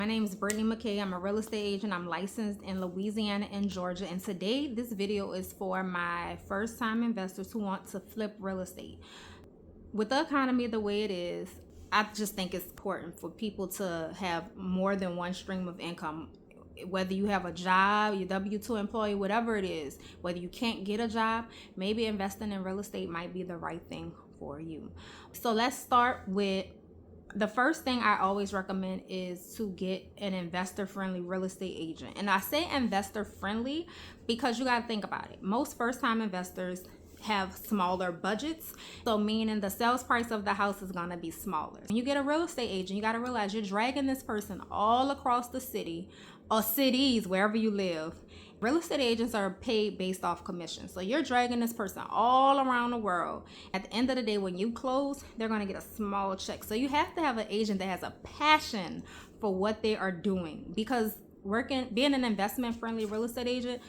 My name is Brittany McKay. I'm a real estate agent. I'm licensed in Louisiana and Georgia. And today, this video is for my first-time investors who want to flip real estate. With the economy the way it is, I just think it's important for people to have more than one stream of income. Whether you have a job, your W-2 employee, whatever it is, whether you can't get a job, maybe investing in real estate might be the right thing for you. So let's start with the first thing I always recommend is to get an investor-friendly real estate agent. And I say investor-friendly because you got to think about it. Most first-time investors have smaller budgets, so meaning the sales price of the house is going to be smaller. When you get a real estate agent, you got to realize you're dragging this person all across the city or cities, wherever you live. Real estate agents are paid based off commission. So you're dragging this person all around the world. At the end of the day, when you close, they're going to get a small check. So you have to have an agent that has a passion for what they are doing, because being an investment friendly real estate agent,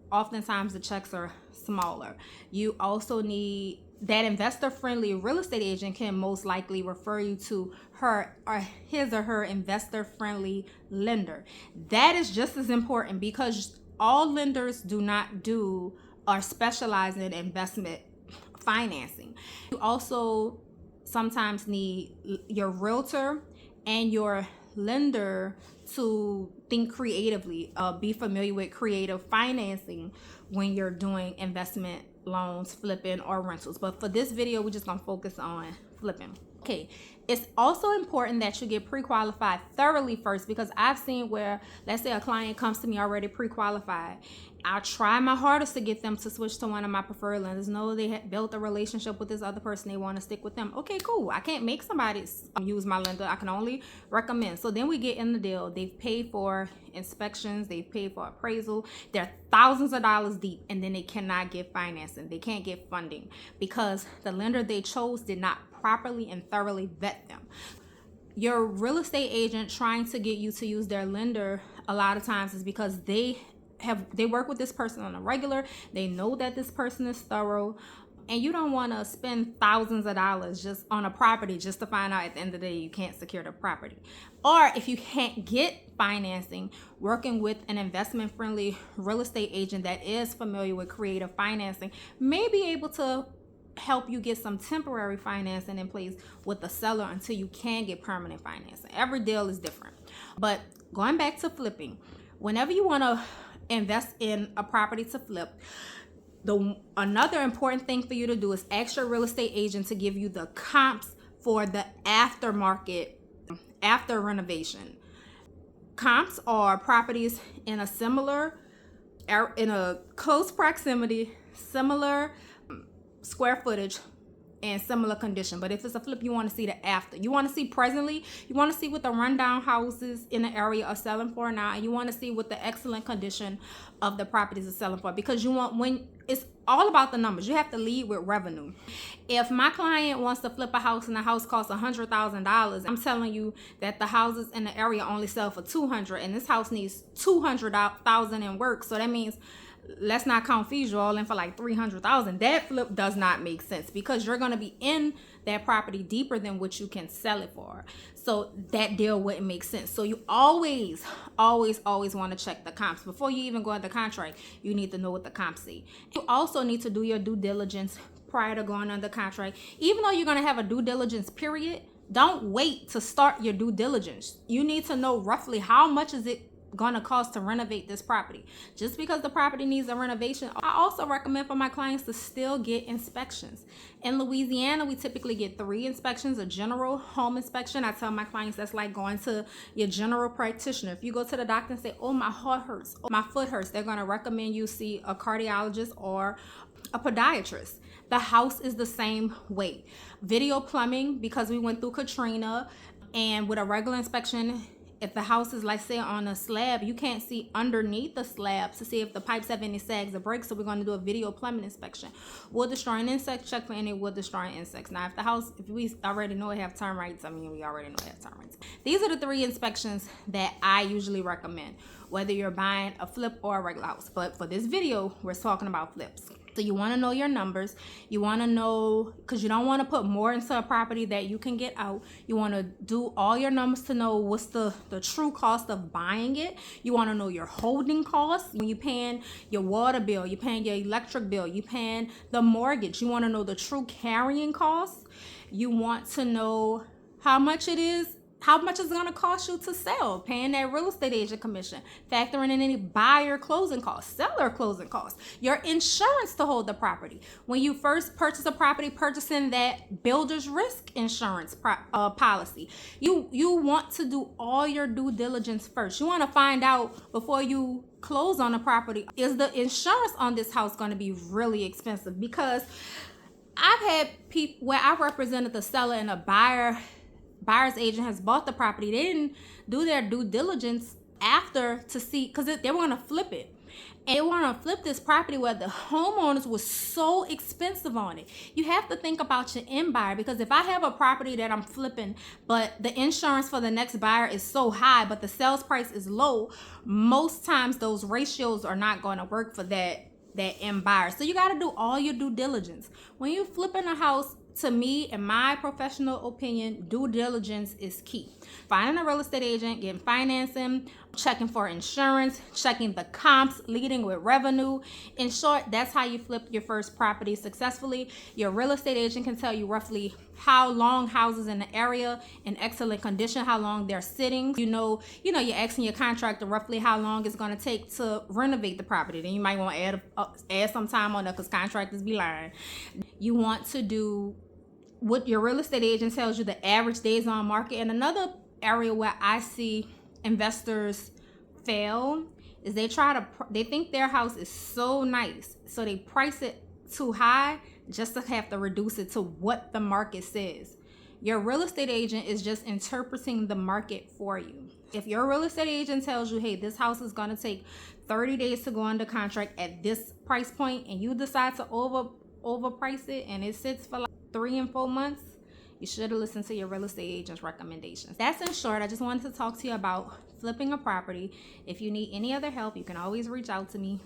oftentimes the checks are smaller. You also need that investor friendly real estate agent can most likely refer you to her or his or her investor friendly lender. That is just as important, because all lenders do not do or specialize in investment financing. You also sometimes need your realtor and your lender to think creatively, be familiar with creative financing when you're doing investment loans, flipping, or rentals. But for this video, we're just gonna focus on flipping. Okay, it's also important that you get pre-qualified thoroughly first, because I've seen where, let's say a client comes to me already pre-qualified. I'll try my hardest to get them to switch to one of my preferred lenders. Know they have built a relationship with this other person, they want to stick with them. Okay, cool. I can't make somebody use my lender. I can only recommend. So then we get in the deal. They've paid for inspections, they've paid for appraisal, they're thousands of dollars deep, and then they cannot get financing. They can't get funding because the lender they chose did not properly and thoroughly vet them. Your real estate agent trying to get you to use their lender a lot of times is because they work with this person on a regular. They know that this person is thorough, and you don't want to spend thousands of dollars just on a property just to find out at the end of the day you can't secure the property. Or if you can't get financing, working with an investment friendly real estate agent that is familiar with creative financing may be able to help you get some temporary financing in place with the seller until you can get permanent financing. Every deal is different. But going back to flipping, whenever you want to invest in a property to flip, another important thing for you to do is ask your real estate agent to give you the comps for the aftermarket, after renovation. Comps are properties in a close proximity, similar square footage, and similar condition. But if it's a flip, you want to see the after. You want to see presently. You want to see what the rundown houses in the area are selling for now, and you want to see what the excellent condition of the properties are selling for, because you want, when it's all about the numbers, you have to lead with revenue. If my client wants to flip a house and the house costs $100,000, I'm telling you that the houses in the area only sell for $200,000, and this house needs $200,000 in work. So that means, let's not count fees, you're all in for like $300,000. That flip does not make sense, because you're going to be in that property deeper than what you can sell it for. So that deal wouldn't make sense. So you always want to check the comps before you even go into contract. You need to know what the comps say. You also need to do your due diligence prior to going under contract. Even though you're going to have a due diligence period, don't wait to start your due diligence. You need to know roughly how much is it gonna cost to renovate this property. Just because the property needs a renovation, I also recommend for my clients to still get inspections. In Louisiana, we typically get 3 inspections: a general home inspection. I tell my clients that's like going to your general practitioner. If you go to the doctor and say, oh, my heart hurts, oh, my foot hurts, they're gonna recommend you see a cardiologist or a podiatrist. The house is the same way. Video plumbing, because we went through Katrina, and with a regular inspection, if the house is, like, say, on a slab, you can't see underneath the slab to see if the pipes have any sags or breaks. So we're going to do a video plumbing inspection. Wood destroying insects, check for any wood destroying insects. Now, if we already know it have termites, we already know it have termites. These are the 3 inspections that I usually recommend, whether you're buying a flip or a regular house. But for this video, we're talking about flips. So you want to know your numbers. You want to know, because you don't want to put more into a property that you can get out. You want to do all your numbers to know what's the true cost of buying it. You want to know your holding costs. When you're paying your water bill, you're paying your electric bill, you're paying the mortgage. You want to know the true carrying costs. You want to know how much it's going to cost you to sell, paying that real estate agent commission, factoring in any buyer closing costs, seller closing costs, your insurance to hold the property. When you first purchase a property, purchasing that builder's risk insurance policy. You want to do all your due diligence first. You want to find out before you close on a property, is the insurance on this house going to be really expensive? Because I've had people where I represented the seller and a buyer's agent has bought the property. They didn't do their due diligence after to see, because they want to flip it. And they want to flip this property where the homeowners was so expensive on it. You have to think about your end buyer, because if I have a property that I'm flipping, but the insurance for the next buyer is so high, but the sales price is low, most times those ratios are not going to work for that end buyer. So you got to do all your due diligence. When you're flipping a house, to me, in my professional opinion, due diligence is key. Finding a real estate agent, getting financing, checking for insurance, checking the comps, leading with revenue. In short, that's how you flip your first property successfully. Your real estate agent can tell you roughly how long houses in the area in excellent condition, how long they're sitting. You're asking your contractor roughly how long it's going to take to renovate the property. Then you might want to add some time on that, because contractors be lying. You want to do what your real estate agent tells you the average days on market. And another area where I see investors fail is they think their house is so nice, so they price it too high just to have to reduce it to what the market says. Your real estate agent is just interpreting the market for you. If your real estate agent tells you, hey, this house is going to take 30 days to go under contract at this price point, and you decide to overprice it and it sits for like 3 and 4 months, you should have listened to your real estate agent's recommendations. That's in short. I just wanted to talk to you about flipping a property. If you need any other help, you can always reach out to me.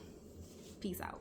Peace out.